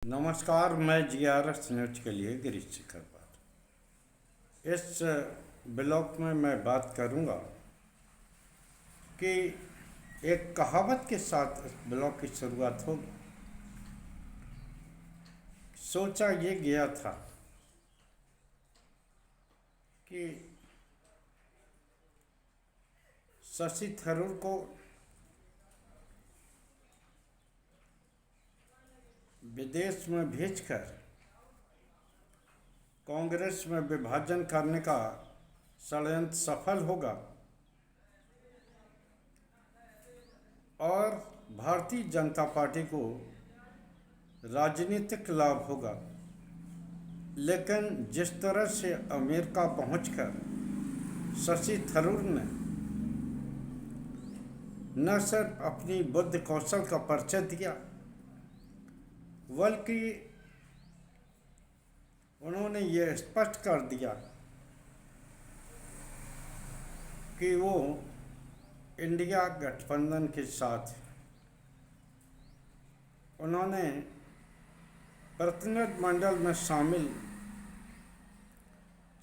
नमस्कार, मैं GRS news के लिए गिरीश शेखर। इस ब्लॉग में मैं बात करूंगा कि एक कहावत के साथ इस ब्लॉग की शुरुआत होगी। सोचा ये गया था कि शशि थरूर को विदेश में भेजकर कांग्रेस में विभाजन करने का षड्यंत्र सफल होगा और भारतीय जनता पार्टी को राजनीतिक लाभ होगा। लेकिन जिस तरह से अमेरिका पहुंचकर शशि थरूर ने न सिर्फ अपनी बुद्धि कौशल का परिचय दिया, बल्कि उन्होंने ये स्पष्ट कर दिया कि वो इंडिया गठबंधन के साथ उन्होंने प्रतिनिधिमंडल में शामिल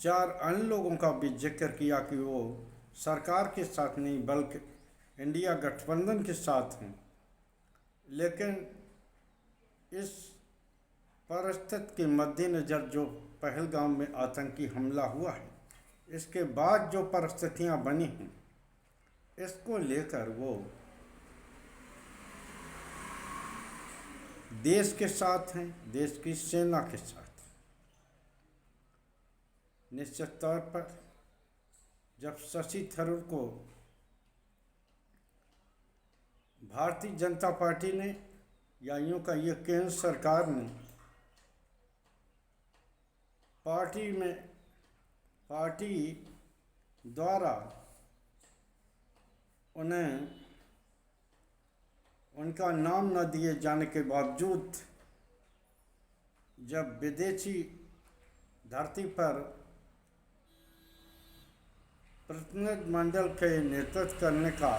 4 अन्य लोगों का भी जिक्र किया कि वो सरकार के साथ नहीं बल्कि इंडिया गठबंधन के साथ हैं। लेकिन इस परिस्थिति के मद्देनज़र जो पहलगाम में आतंकी हमला हुआ है, इसके बाद जो परिस्थितियां बनी हैं, इसको लेकर वो देश के साथ हैं, देश की सेना के साथ। निश्चित तौर पर जब शशि थरूर को भारतीय जनता पार्टी ने या यूँ कहिए केंद्र सरकार ने पार्टी द्वारा उन्हें उनका नाम न दिए जाने के बावजूद जब विदेशी धरती पर प्रतिनिधिमंडल के नेतृत्व करने का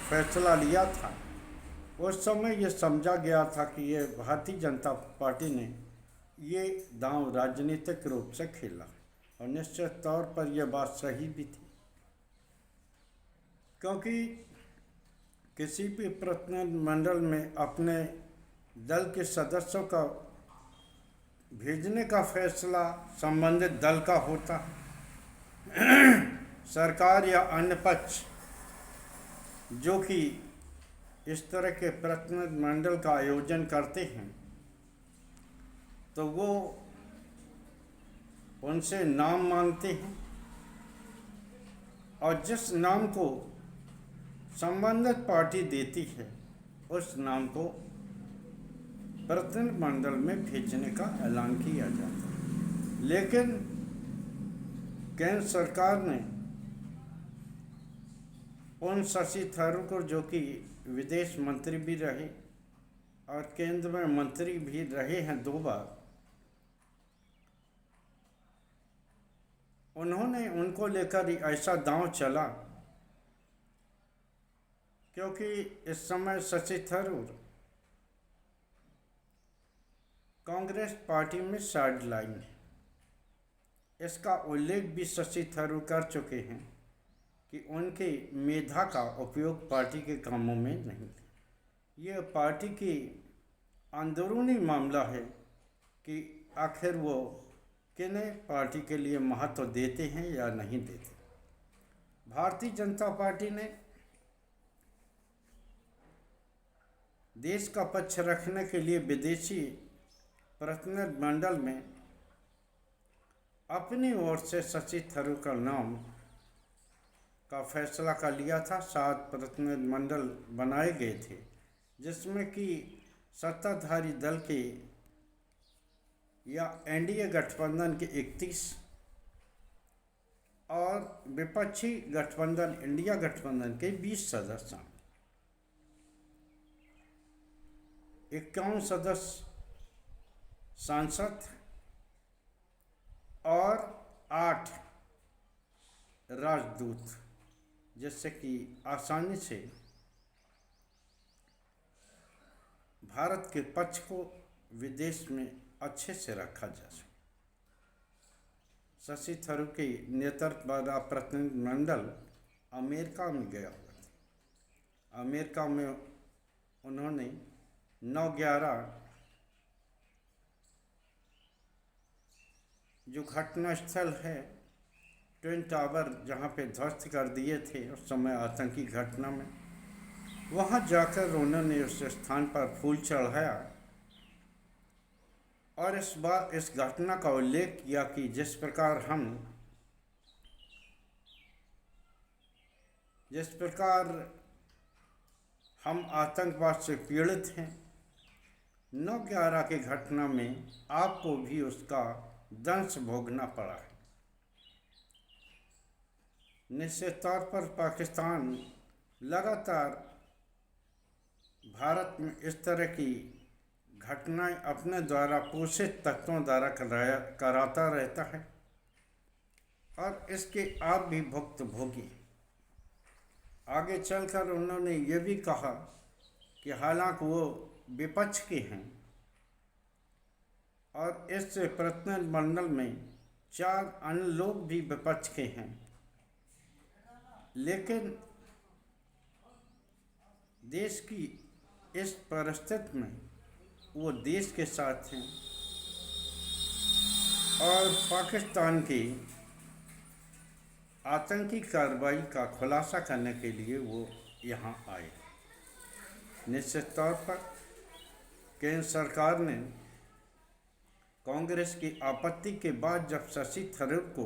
फैसला लिया था, उस समय ये समझा गया था कि ये भारतीय जनता पार्टी ने ये दांव राजनीतिक रूप से खेला और निश्चित तौर पर यह बात सही भी थी, क्योंकि किसी भी प्रतिनिधिमंडल में अपने दल के सदस्यों का भेजने का फैसला संबंधित दल का होता। सरकार या अन्य पक्ष जो कि इस तरह के प्रतिनिधिमंडल का आयोजन करते हैं, तो वो उनसे नाम मांगते हैं और जिस नाम को संबंधित पार्टी देती है उस नाम को प्रतिनिधिमंडल में भेजने का ऐलान किया जाता है। लेकिन केंद्र सरकार ने उन शशि थरूर को, जो कि विदेश मंत्री भी रहे और केंद्र में मंत्री भी रहे हैं 2 बार, उन्होंने उनको लेकर ऐसा दांव चला, क्योंकि इस समय शशि थरूर कांग्रेस पार्टी में साइड लाइन है। इसका उल्लेख भी शशि थरूर कर चुके हैं कि उनके मेधा का उपयोग पार्टी के कामों में नहीं। ये पार्टी की अंदरूनी मामला है कि आखिर वो किन्हें पार्टी के लिए महत्व देते हैं या नहीं देते। भारतीय जनता पार्टी ने देश का पक्ष रखने के लिए विदेशी प्रतिनिधिमंडल में अपनी ओर से शशि थरूर का नाम का फैसला कर लिया था। 7 प्रतिनिधिमंडल बनाए गए थे, जिसमें कि सत्ताधारी दल के या एनडीए गठबंधन के 31 और विपक्षी गठबंधन इंडिया गठबंधन के 20 सदस्य, 51 सदस्य सांसद और 8 राजदूत, जिससे कि आसानी से भारत के पक्ष को विदेश में अच्छे से रखा जा सके। शशि थरूर के नेतृत्व वाला प्रतिनिधिमंडल अमेरिका में गया हुआ था। अमेरिका में उन्होंने 9/11 जो घटना स्थल है ट्विन टावर जहाँ पे ध्वस्त कर दिए थे उस समय आतंकी घटना में, वहाँ जाकर उन्होंने उस स्थान पर फूल चढ़ाया और इस बार इस घटना का उल्लेख किया कि जिस प्रकार हम आतंकवाद से पीड़ित हैं, 9/11 की घटना में आपको भी उसका दंश भोगना पड़ा है। निश्चित तौर पर पाकिस्तान लगातार भारत में इस तरह की घटनाएं अपने द्वारा पोषित तत्वों द्वारा कराता रहता है और इसके आप भी भुक्तभोगी। आगे चलकर उन्होंने ये भी कहा कि हालांकि वो विपक्ष के हैं और इस प्रतिनिधिमंडल में 4 अन्य लोग भी विपक्ष के हैं, लेकिन देश की इस परिस्थिति में वो देश के साथ हैं और पाकिस्तान की आतंकी कार्रवाई का खुलासा करने के लिए वो यहाँ आए। निश्चित तौर पर केंद्र सरकार ने कांग्रेस की आपत्ति के बाद जब शशि थरूर को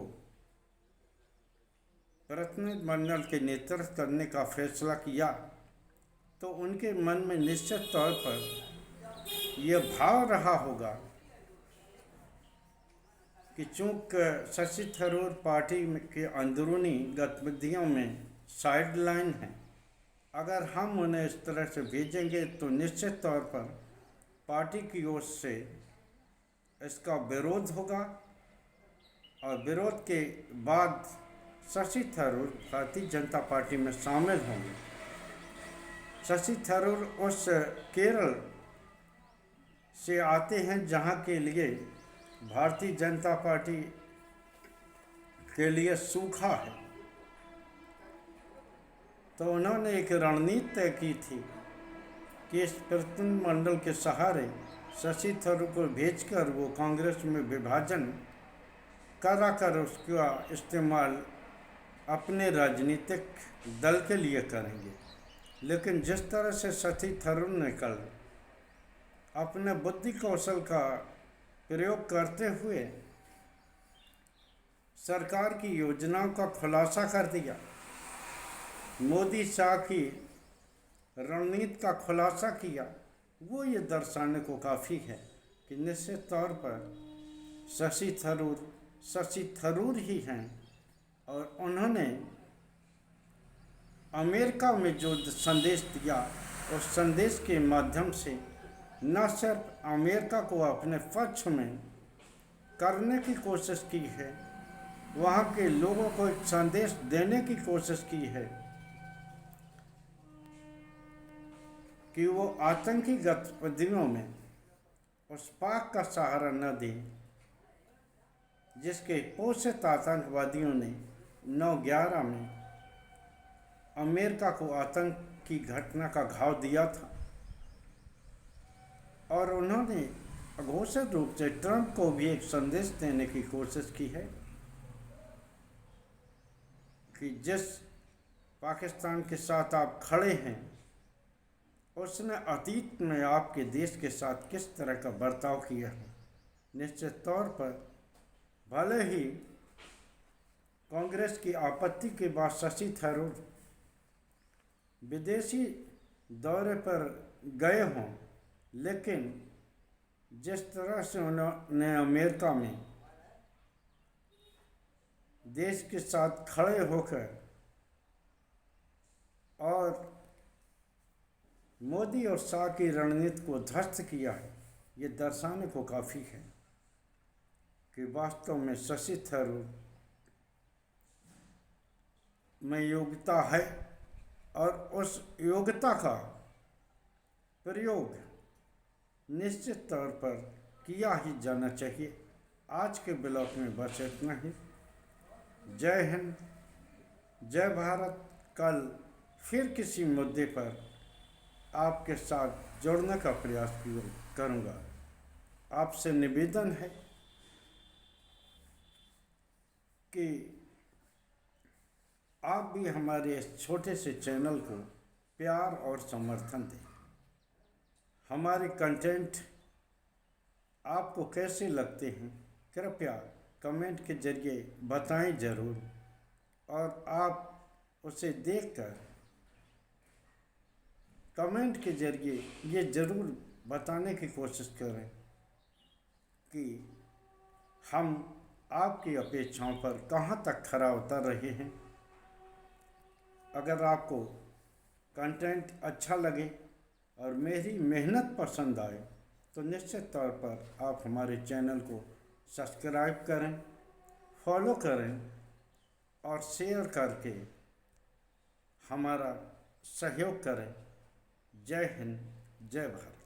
प्रतिनिधिमंडल के नेतृत्व करने का फैसला किया तो उनके मन में निश्चित तौर पर यह भाव रहा होगा कि चूँकि शशि थरूर पार्टी के अंदरूनी गतिविधियों में साइडलाइन है, अगर हम उन्हें इस तरह से भेजेंगे तो निश्चित तौर पर पार्टी की ओर से इसका विरोध होगा और विरोध के बाद शशि थरूर भारतीय जनता पार्टी में शामिल होंगे। शशि थरूर उस केरल से आते हैं जहां के लिए भारतीय जनता पार्टी के लिए सूखा है, तो उन्होंने एक रणनीति तय की थी कि इस प्रतिनिधिमंडल के सहारे शशि थरूर को भेजकर वो कांग्रेस में विभाजन कराकर उसका इस्तेमाल अपने राजनीतिक दल के लिए करेंगे। लेकिन जिस तरह से शशि थरूर ने कल अपने बुद्धि कौशल का प्रयोग करते हुए सरकार की योजनाओं का खुलासा कर दिया, मोदी शाह की रणनीति का खुलासा किया, वो ये दर्शाने को काफ़ी है कि निश्चित तौर पर शशि थरूर ही हैं और उन्होंने अमेरिका में जो संदेश दिया उस संदेश के माध्यम से न सिर्फ अमेरिका को अपने पक्ष में करने की कोशिश की है, वहाँ के लोगों को एक संदेश देने की कोशिश की है कि वो आतंकी गतिविधियों में उस पाक का सहारा न दें जिसके पोषित आतंकवादियों ने 9/11 में अमेरिका को आतंक की घटना का घाव दिया था। और उन्होंने अघोषित रूप से ट्रंप को भी एक संदेश देने की कोशिश की है कि जिस पाकिस्तान के साथ आप खड़े हैं उसने अतीत में आपके देश के साथ किस तरह का बर्ताव किया है। निश्चित तौर पर भले ही कांग्रेस की आपत्ति के बाद शशि थरूर विदेशी दौरे पर गए हों, लेकिन जिस तरह से उन्होंने अमेरिका में देश के साथ खड़े होकर और मोदी और शाह की रणनीति को ध्वस्त किया है, ये दर्शाने को काफ़ी है कि वास्तव में शशि थरूर में योग्यता है और उस योग्यता का प्रयोग निश्चित तौर पर किया ही जाना चाहिए। आज के ब्लॉग में बस इतना ही। जय हिंद, जय भारत। कल फिर किसी मुद्दे पर आपके साथ जुड़ने का प्रयास करूँगा। आपसे निवेदन है कि आप भी हमारे इस छोटे से चैनल को प्यार और समर्थन दें। हमारे कंटेंट आपको कैसे लगते हैं कृपया कमेंट के जरिए बताएं ज़रूर, और आप उसे देखकर कमेंट के जरिए ये ज़रूर बताने की कोशिश करें कि हम आपकी अपेक्षाओं पर कहाँ तक खरा उतर रहे हैं। अगर आपको कंटेंट अच्छा लगे और मेरी मेहनत पसंद आए तो निश्चित तौर पर आप हमारे चैनल को सब्सक्राइब करें, फॉलो करें और शेयर करके हमारा सहयोग करें। जय हिंद, जय भारत।